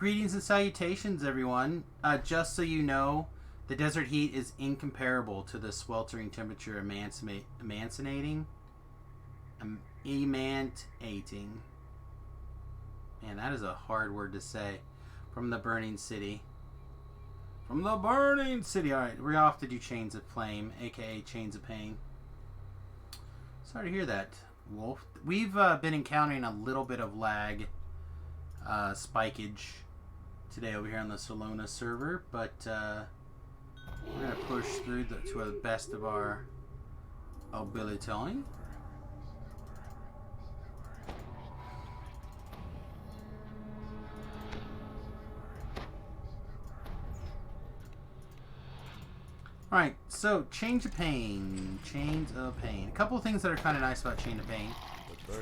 Greetings and salutations, everyone. Just so you know, the desert heat is incomparable to the sweltering temperature emancipating. Man, that is a hard word to say. From the burning city. From the burning city. Alright, we're off to do Chains of Flame, aka Chains of Pain. Sorry to hear that, Wolf. We've been encountering a little bit of lag, spikeage today over here on the Solona server, but we're going to push through to the best of our ability. Alright, so Chains of Pain. Chains of Pain. A couple of things that are kind of nice about Chains of Pain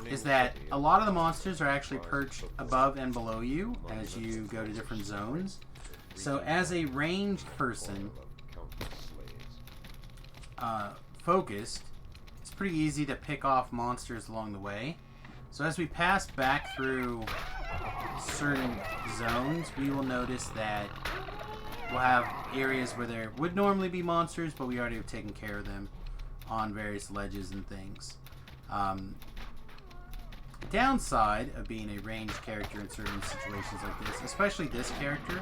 is that a lot of the monsters are actually perched above and below you as you go to different zones. So as a ranged person, focused, it's pretty easy to pick off monsters along the way. So as we pass back through certain zones, we will notice that we'll have areas where there would normally be monsters, but we already have taken care of them on various ledges and things. Downside of being a ranged character in certain situations like this, especially this character,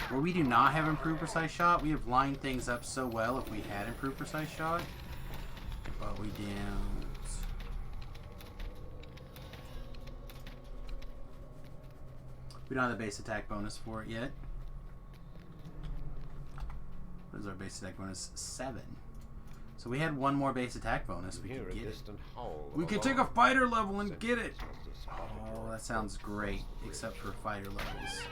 where we do not have improved precise shot. We have lined things up so well if we had improved precise shot, but we don't. We don't have the base attack bonus for it yet. What is our base attack bonus? 7. So we had one more base attack bonus. We could get it. We could take a fighter level and get it. Oh, that sounds great, except for fighter levels.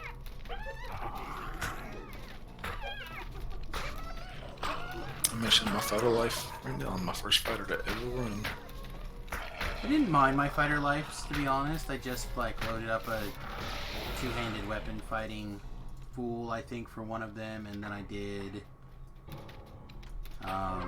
I'm missing my fighter life right now. I'm my first fighter to ever run. I didn't mind my fighter lives, to be honest. I just like loaded up a two-handed weapon fighting fool, I think, for one of them, and then I did I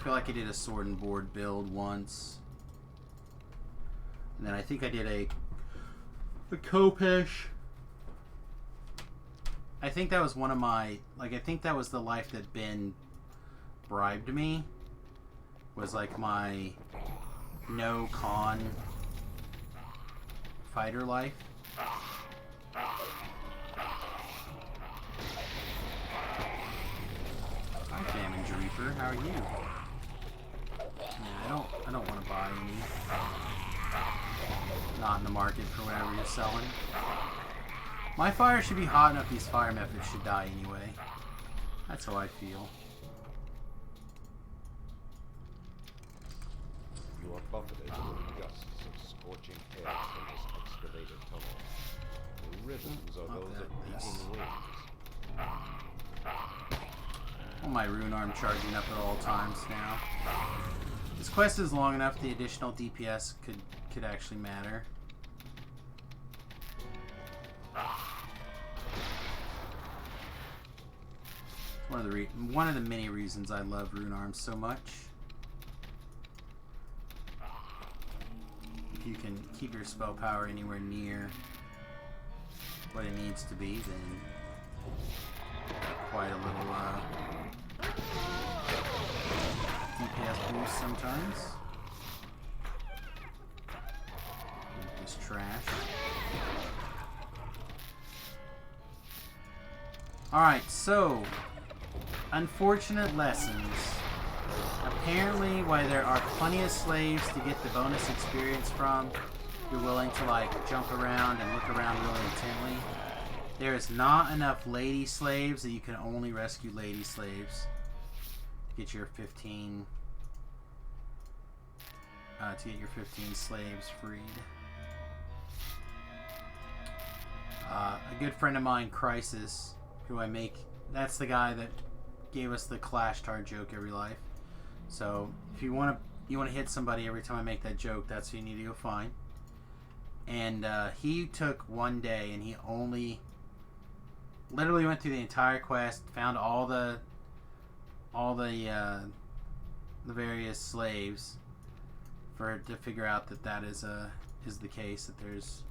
feel like I did a sword and board build once. And then I think I did a Kopesh. I think that was one of my, I think that was the life that Ben bribed me. Was like my no con fighter life. Hi, Damage Reaper. How are you? Yeah, I don't want to buy any. Not in the market for whatever you're selling. My fire should be hot enough. These fire methods should die anyway. That's how I feel. You are buffeted with the gusts of scorching air from this excavated tunnel. The rhythms are those of beating wings. Well, my rune arm charging up at all times now. This quest is long enough. The additional DPS could actually matter. One of the many reasons I love rune arms so much. If you can keep your spell power anywhere near what it needs to be, then quite a little DPS boost sometimes. This trash. Alright, so unfortunate lessons. Apparently, while there are plenty of slaves to get the bonus experience from, you're willing to like jump around and look around really intently. There is not enough lady slaves that you can only rescue lady slaves. Get your 15 to get your 15 slaves freed. A good friend of mine, Crisis, who I make, that's the guy that gave us the Clash Tar joke every life. So if you want to hit somebody every time I make that joke, that's who you need to go find. And he took one day and he only Literally went through the entire quest, found all the various slaves to figure out that is the case, that there's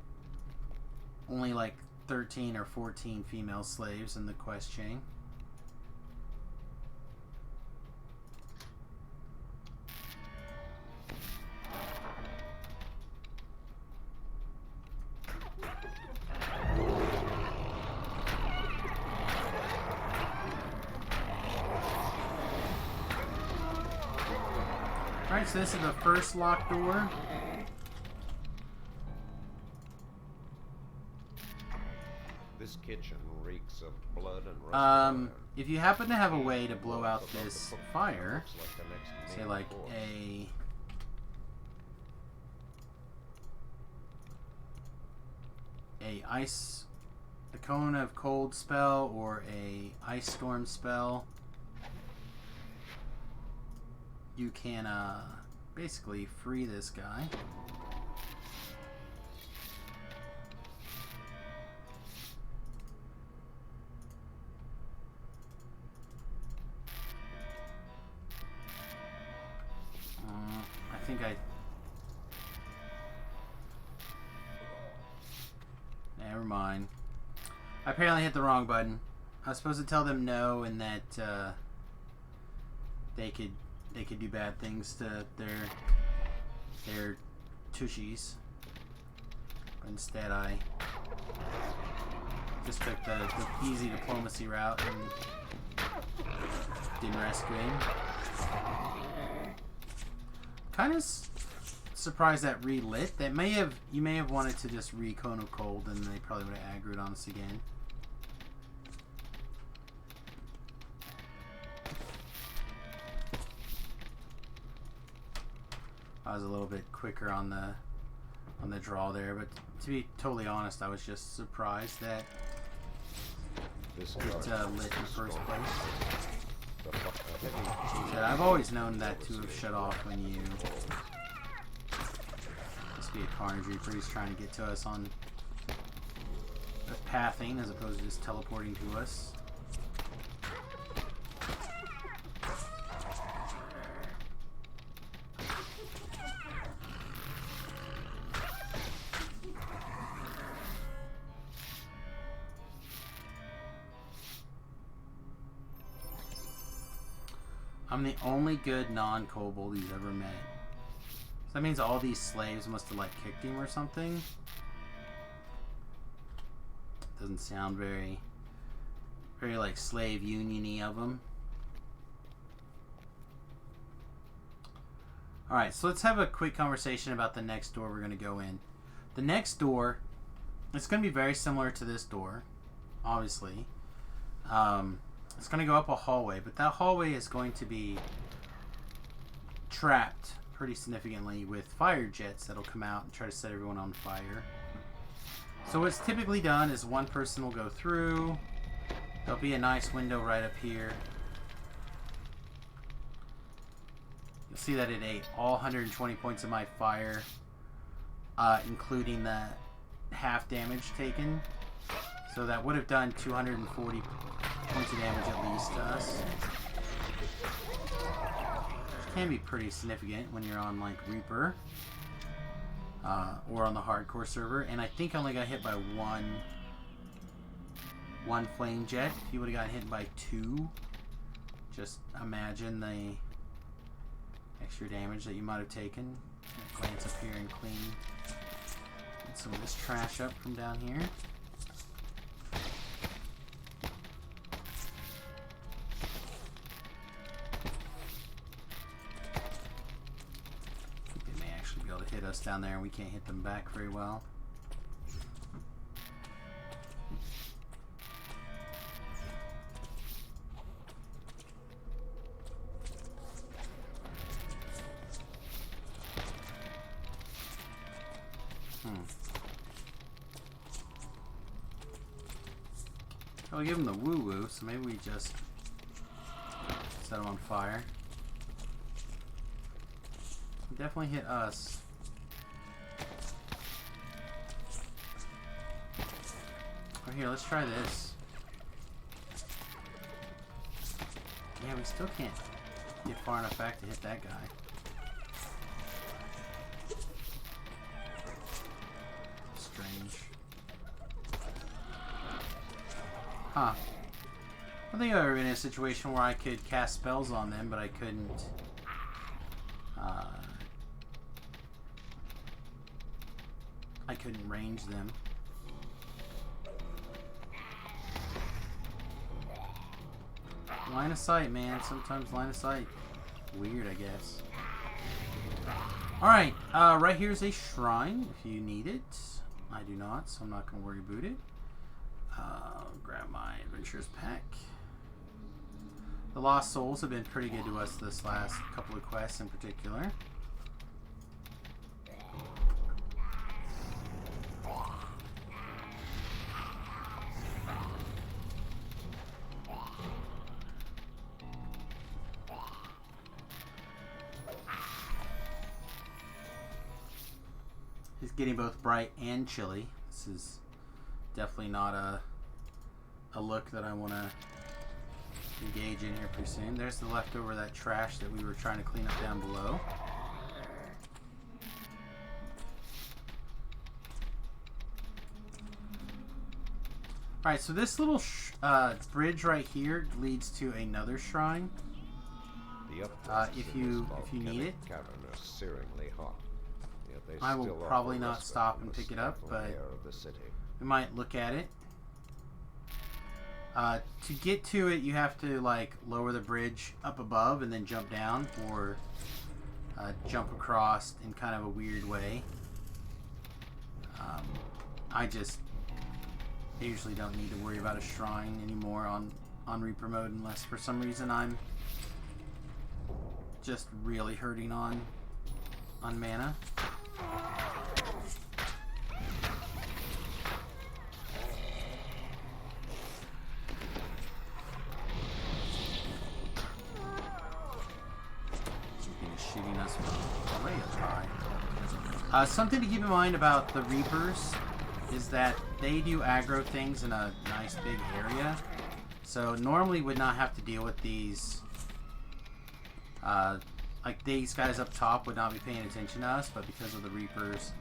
only like 13 or 14 female slaves in the quest chain. Alright, so this is the first locked door. This kitchen reeks of blood and rusted iron. If you happen to have a way to blow out this fire, Looks like the next say main like course. a cone of cold spell or a ice storm spell, you can basically free this guy. I think never mind. I apparently hit the wrong button. I was supposed to tell them no, and that they could do bad things to their tushies. But instead, I just took the easy diplomacy route and didn't rescue him. Kind of surprised that relit. You may have wanted to just re-cone of cold, and they probably would have aggroed on us again. I was a little bit quicker on the draw there, but to be totally honest, I was just surprised that This it guard lit in the first place. the heavy Shit, I've always known that to have shut off when you... Must be a Carnage Reaper. He's trying to get to us on pathing as opposed to just teleporting to us. I'm the only good non-kobold he's ever met. So that means all these slaves must have like kicked him or something. Doesn't sound very like slave union-y of them. Alright, so let's have a quick conversation about the next door we're going to go in. The next door, it's going to be very similar to this door, obviously. It's going to go up a hallway, but that hallway is going to be trapped pretty significantly with fire jets that'll come out and try to set everyone on fire. So what's typically done is one person will go through. There'll be a nice window right up here. You'll see that it ate all 120 points of my fire, including the half damage taken. So that would have done 240 points of damage at least to us. Which can be pretty significant when you're on like Reaper. Or on the hardcore server. And I think I only got hit by one flame jet. If you would have got hit by 2, just imagine the extra damage that you might have taken. Glance up here and clean some of this trash up from down here. Hit us down there and we can't hit them back very well. I'll give them the woo-woo, so maybe we just set them on fire. Definitely hit us. Oh, here, let's try this. Yeah, we still can't get far enough back to hit that guy. Strange. Huh. I think I've ever been in a situation where I could cast spells on them, but I couldn't. I couldn't range them. Line of sight, man. Sometimes line of sight. Weird, I guess. Alright, right here's a shrine if you need it. I do not, so I'm not going to worry about it. Grab my adventures pack. The Lost Souls have been pretty good to us this last couple of quests in particular. He's getting both bright and chilly. This is definitely not a look that I want to engage in here pretty soon. There's the leftover of that trash that we were trying to clean up down below. Alright, so this little bridge right here leads to another shrine. If you need it. I will probably not stop and pick it up, but we might look at it. To get to it, you have to like lower the bridge up above and then jump down, or jump across in kind of a weird way. I usually don't need to worry about a shrine anymore on Reaper mode, unless for some reason I'm just really hurting on mana. Shooting us from way up high. Something to keep in mind about the Reapers is that they do aggro things in a nice big area. So normally would not have to deal with these. Like these guys up top would not be paying attention to us, but because of the Reapers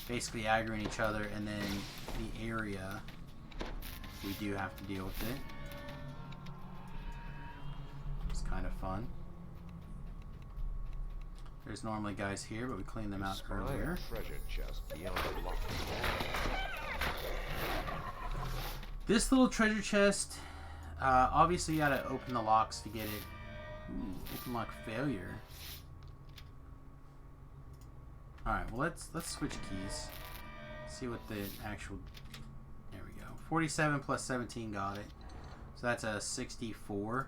basically aggroing each other and then the area, we do have to deal with it. It's kind of fun. There's normally guys here, but we cleaned them out earlier. This little treasure chest, obviously you gotta open the locks to get it. Ooh, open lock failure. Alright, well let's switch keys. See what the actual... There we go. 47 plus 17 got it. So that's a 64.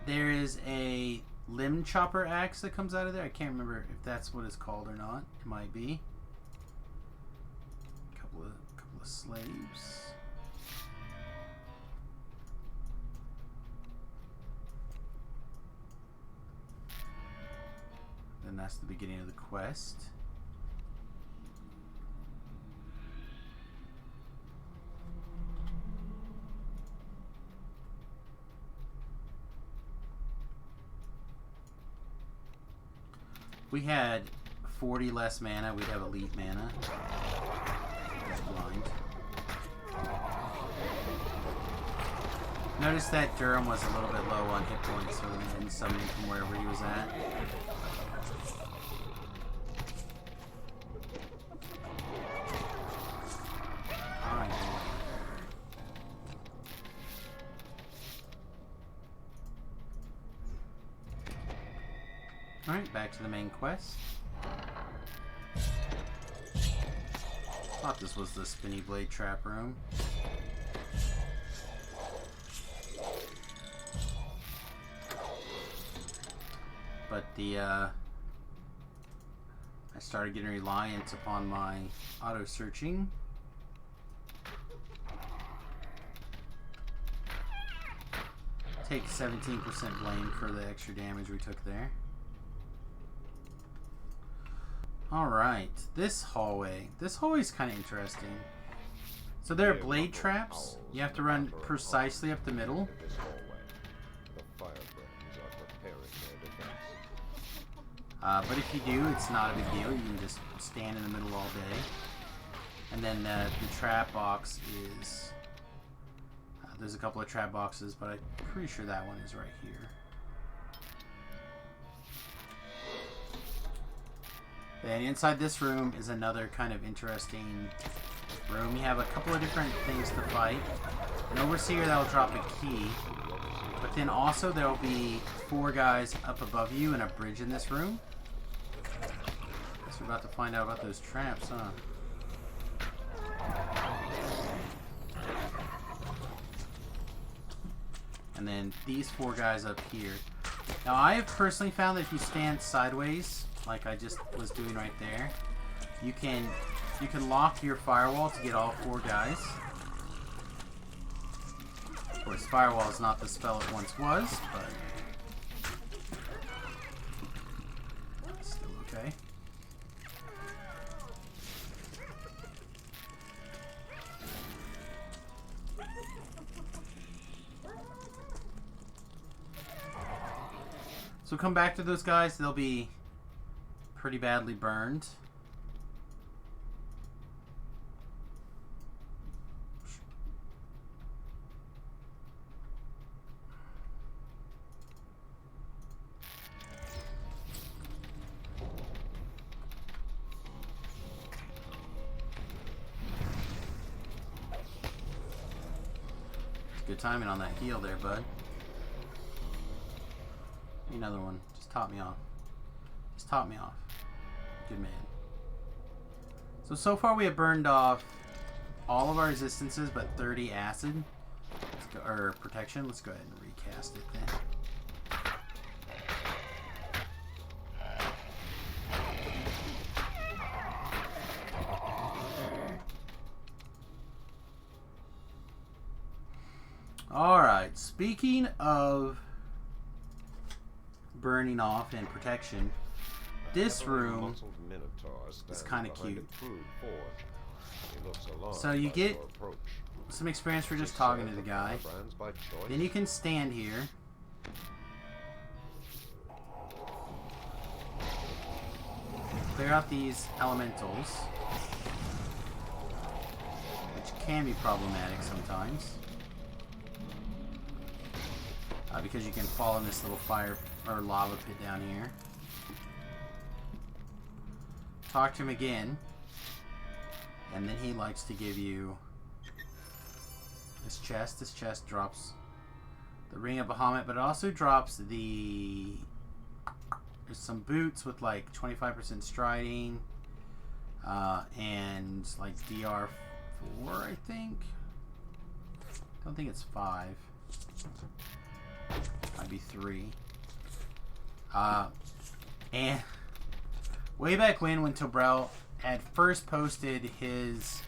There is a limb chopper axe that comes out of there. I can't remember if that's what it's called or not. It might be. Couple of slaves. Then that's the beginning of the quest. We had 40 less mana, we'd have elite mana. That's blind. Notice that Durham was a little bit low on hit points, so we didn't summon him from wherever he was at. Alright. Alright, back to the main quest. Thought this was the Spinny Blade trap room. But I started getting reliant upon my auto searching. Take 17% blame for the extra damage we took there. Alright, this hallway. This hallway is kind of interesting. So there are blade traps. You have to run precisely up the middle. This hallway. The firebrands are preparing their defense. But if you do, it's not a big deal. You can just stand in the middle all day. And then the trap box is... there's a couple of trap boxes, but I'm pretty sure that one is right here. And inside this room is another kind of interesting room. You have a couple of different things to fight. An overseer that will drop a key. But then also there will be 4 guys up above you and a bridge in this room. Guess we're about to find out about those traps, huh? And then these 4 guys up here. Now I have personally found that if you stand sideways, like I just was doing right there, you can lock your firewall to get all 4 guys. Of course, firewall is not the spell it once was, but still okay. So come back to those guys, they'll be pretty badly burned. Good timing on that heal there, bud. Another one. Just top me off. Just top me off. Good man. So far we have burned off all of our resistances but 30 acid. Let's go, or protection. Let's go ahead and recast it then. Alright, speaking of burning off and protection, this room is kind of cute. So you get some experience for just talking to the guy. Then you can stand here. Clear out these elementals, which can be problematic sometimes. Because you can fall in this little fire or lava pit down here. Talk to him again, and then he likes to give you this chest. This chest drops the Ring of Bahamut, but it also drops there's some boots with like 25% striding, and like DR4, I think. Don't think it's 5. Might be 3. And way back when Tobrel had first posted his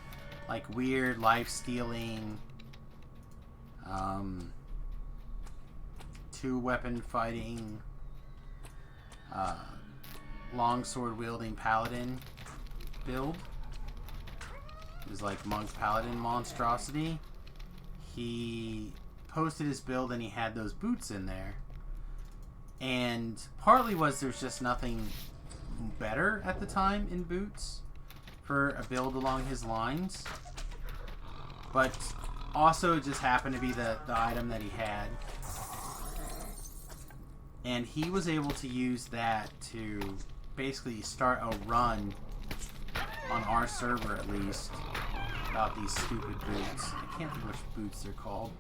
like weird life-stealing 2-weapon fighting longsword wielding paladin build, it was like monk paladin monstrosity, he posted his build and he had those boots in there, and partly was there's just nothing better at the time in boots for a build along his lines, but also it just happened to be the item that he had, and he was able to use that to basically start a run on our server, at least, about these stupid boots. I can't think which boots they're called.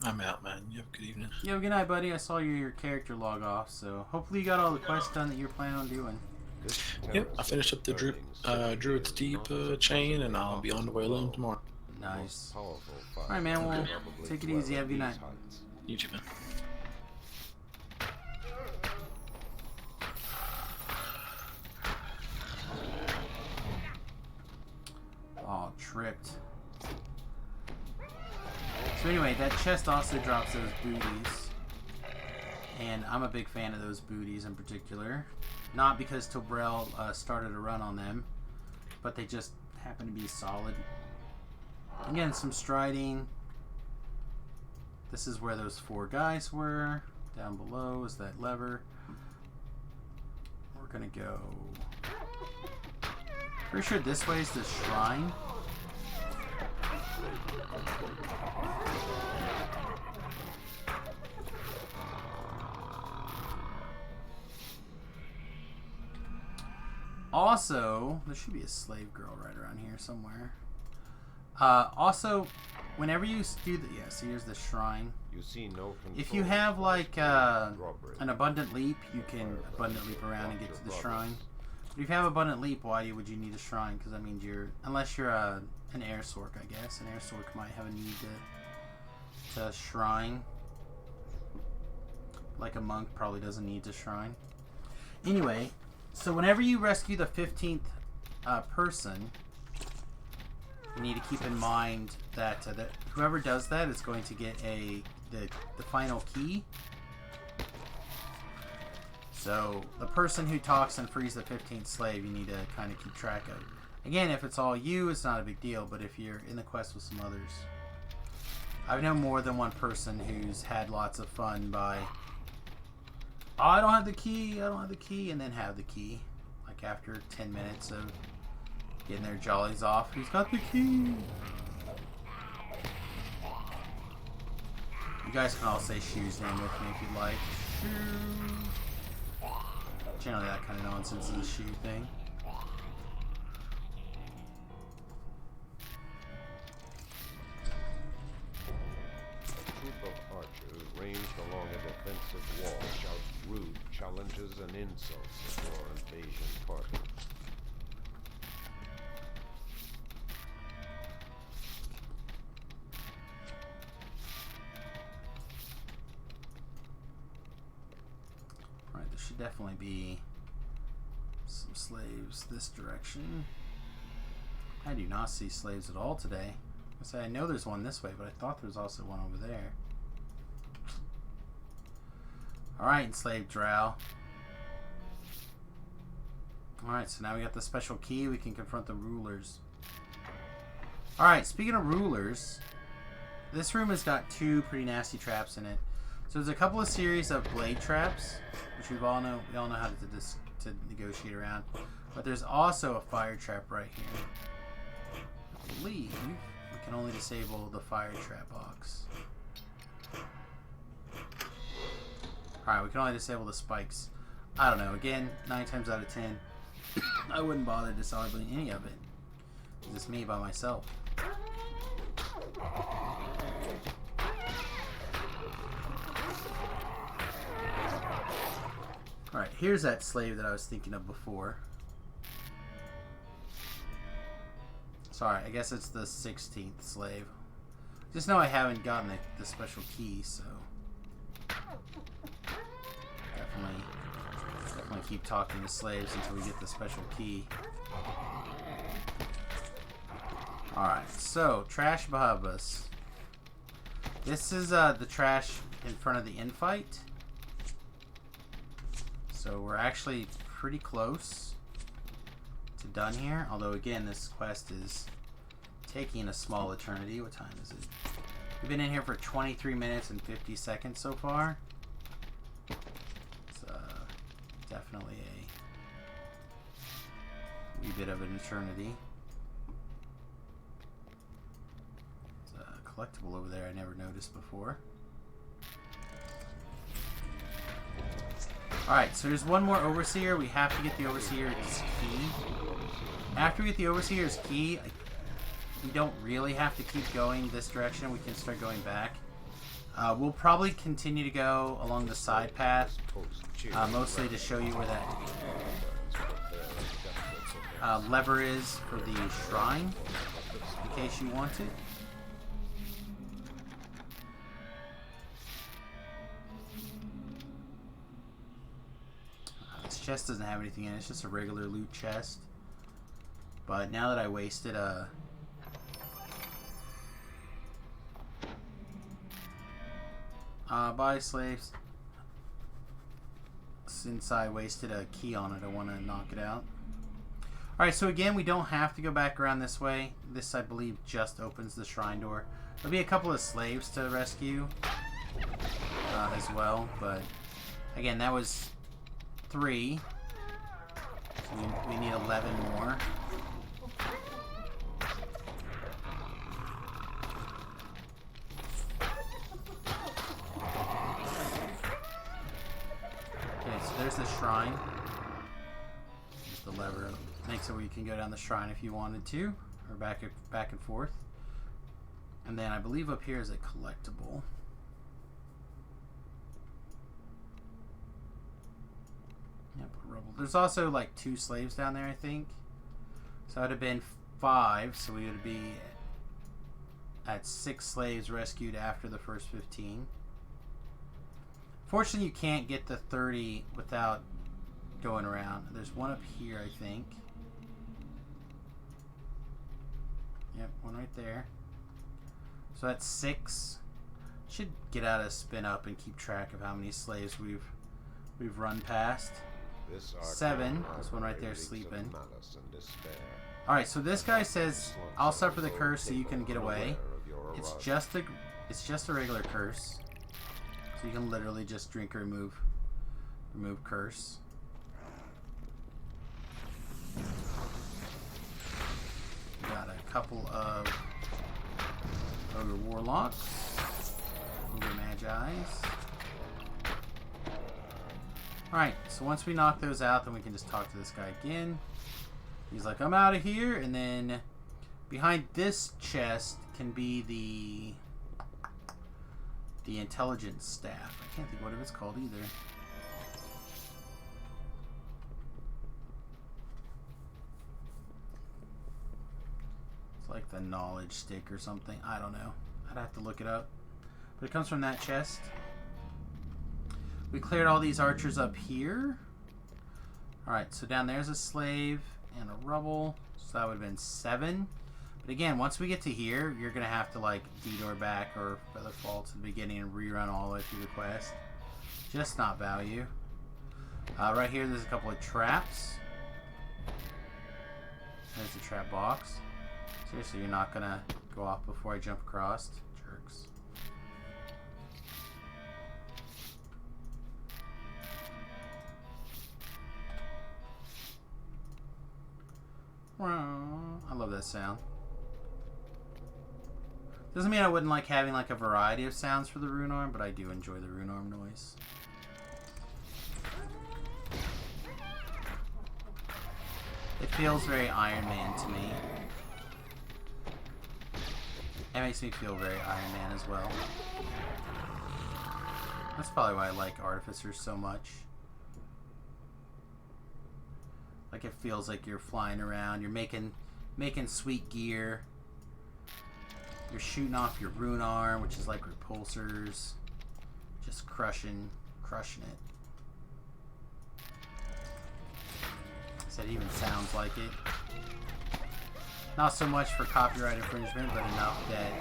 I'm out, man. You have a good evening. You have a good night, buddy. I saw your character log off, so hopefully you got all the quests done that you're planning on doing. Yep, I finished up the Druid's Deep chain, and I'll be on the way alone tomorrow. Nice. Alright, man. Well, take it easy. Have a good night. You too, man. Oh, tripped. So anyway, that chest also drops those booties. And I'm a big fan of those booties in particular. Not because Tobrel started a run on them, but they happen to be solid. Again, some striding. This is where those 4 guys were. Down below is that lever. We're gonna go... Pretty sure this way is the shrine. Also, there should be a slave girl right around here somewhere. Also, whenever you do the... Yeah, so here's the shrine. You see no If you have like an abundant leap, you can abundant leap around and get to the shrine. But if you have abundant leap, why would you need a shrine? Because that means you're... Unless you're an air sork, I guess. An air sork might have a need to shrine. Like a monk probably doesn't need to shrine. Anyway, so whenever you rescue the 15th person, you need to keep in mind that that whoever does that is going to get the final key. So the person who talks and frees the 15th slave, you need to kind of keep track of. Again, if it's all you, it's not a big deal, but if you're in the quest with some others. I've known more than one person who's had lots of fun by, oh, I don't have the key, and then have the key. Like after 10 minutes of getting their jollies off, who's got the key? You guys can all say Shoe's name with me if you'd like. Shoe. Generally that kind of nonsense is a Shoe thing. A troop of archers ranged along a defensive wall shout rude challenges and insults at your invasion party. Alright, there should definitely be some slaves this direction. I do not see slaves at all today. I know there's one this way, but I thought there was also one over there. Alright, enslaved drow. Alright, so now we got the special key. We can confront the rulers. Alright, speaking of rulers, this room has got 2 pretty nasty traps in it. So there's a couple of series of blade traps, which we all know how to negotiate around. But there's also a fire trap right here. I believe we can only disable the fire trap box. Alright, we can only disable the spikes. I don't know. Again, 9 times out of 10, I wouldn't bother disabling any of it. It's just me by myself. Alright, here's that slave that I was thinking of before. Sorry, I guess it's the 16th slave. Just know I haven't gotten the special key, so... Definitely keep talking to slaves until we get the special key. Alright, so, trash above us. This is the trash in front of the infight. So we're actually pretty close to done here. Although again, this quest is taking a small eternity. What time is it? We've been in here for 23 minutes and 50 seconds so far. It's definitely a wee bit of an eternity. There's a collectible over there I never noticed before. Alright, so there's one more Overseer. We have to get the Overseer's key. After we get the Overseer's key, we don't really have to keep going this direction. We can start going back. We'll probably continue to go along the side path, mostly to show you where that lever is for the shrine, in case you want it. This chest doesn't have anything in it. It's just a regular loot chest. But now that I wasted bye slaves. Since I wasted a key on it, I want to knock it out. Alright, so again, we don't have to go back around this way. This, I believe, just opens the shrine door. There'll be a couple of slaves to rescue as well, but again, that was 3. So we need 11 more. Okay, so there's the shrine. Just the lever makes it where you can go down the shrine if you wanted to, or back and forth. And then I believe up here is a collectible. Yep, rubble. There's also like 2 slaves down there, I think. So it would have been 5, so we would be at 6 slaves rescued after the first 15. Fortunately, you can't get the 30 without going around. There's one up here, I think. Yep, one right there. So that's 6. Should get out a spin up and keep track of how many slaves we've run past. 7. This one right there sleeping. Alright, so this guy says, I'll suffer the curse so you can get away. It's just a regular curse. So you can literally just drink or remove curse. Got a couple of Ogre Warlocks, Ogre Magi's. Alright, so once we knock those out, then we can just talk to this guy again. He's like, I'm out of here, and then behind this chest can be the intelligence staff. I can't think what it was called either. It's like the knowledge stick or something. I don't know. I'd have to look it up. But it comes from that chest. We cleared all these archers up here. Alright, so down there's a slave and a rubble. So that would have been 7. But again, once we get to here, you're going to have to like detour back or feather fall to the beginning and rerun all the way through the quest. Just not value. Right here, there's a couple of traps. There's the trap box. Seriously, you're not going to go off before I jump across? Jerks. I love that sound. Doesn't mean I wouldn't like having like a variety of sounds for the rune arm, but I do enjoy the rune arm noise. It feels very Iron Man to me. It makes me feel very Iron Man as well. That's probably why I like Artificers so much. Like it feels like you're flying around, you're making sweet gear. You're shooting off your rune arm, which is like repulsors. Just crushing it. So it even sounds like it. Not so much for copyright infringement, but enough that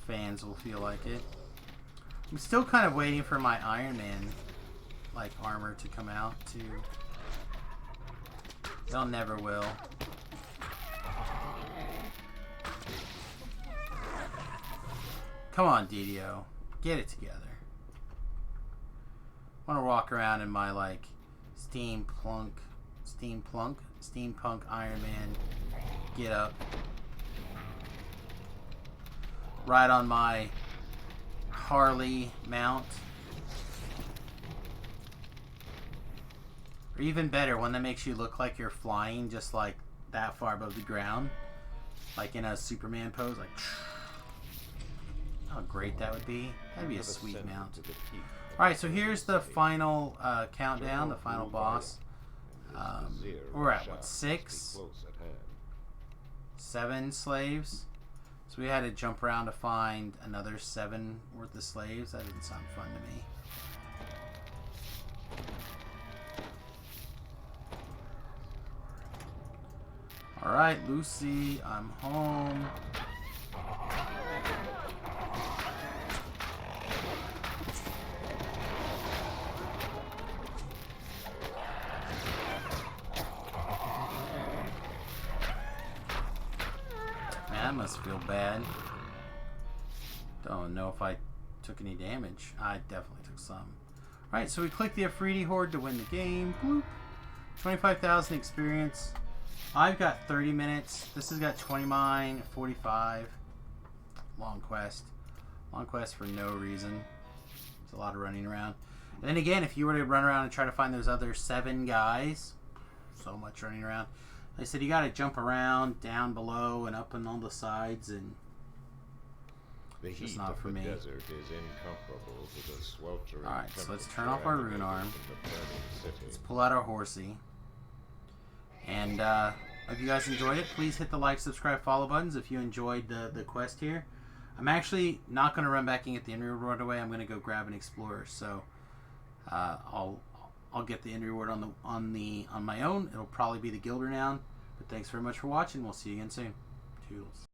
fans will feel like it. I'm still kind of waiting for my Iron Man like armor to come out too. They'll never will. Come on, DDO. Get it together. I want to walk around in my like steampunk Iron Man get up. Ride on my Harley mount. Or even better, one that makes you look like you're flying just like that far above the ground. Like in a Superman pose, like how great that would be. That'd be a sweet mount. Alright, so here's the final countdown, the final boss. We're at what, 6? 7 slaves. So we had to jump around to find another 7 worth of slaves. That didn't sound fun to me. Alright, Lucy, I'm home. that must feel bad. Don't know if I took any damage. I definitely took some. Alright, so we click the Afridi Horde to win the game. Bloop. 25,000 experience. I've got 30 minutes. This has got 20 mine, 45. Long quest. Long quest for no reason. It's a lot of running around. And then again, if you were to run around and try to find those other 7 guys, so much running around. Like I said, you got to jump around, down below, and up and on the sides, and The it's just heat not of for the me. desert is incomparable to the sweltering Alright, so let's temperature turn off our emanating rune arm. from the burning city. Let's pull out our horsey. And if you guys enjoyed it, please hit the like, subscribe, follow buttons if you enjoyed the quest here. I'm actually not going to run back and get the end reward right away. I'm going to go grab an explorer. So I'll get the end reward on my own. It'll probably be the guild renown. But thanks very much for watching. We'll see you again soon. Toodles.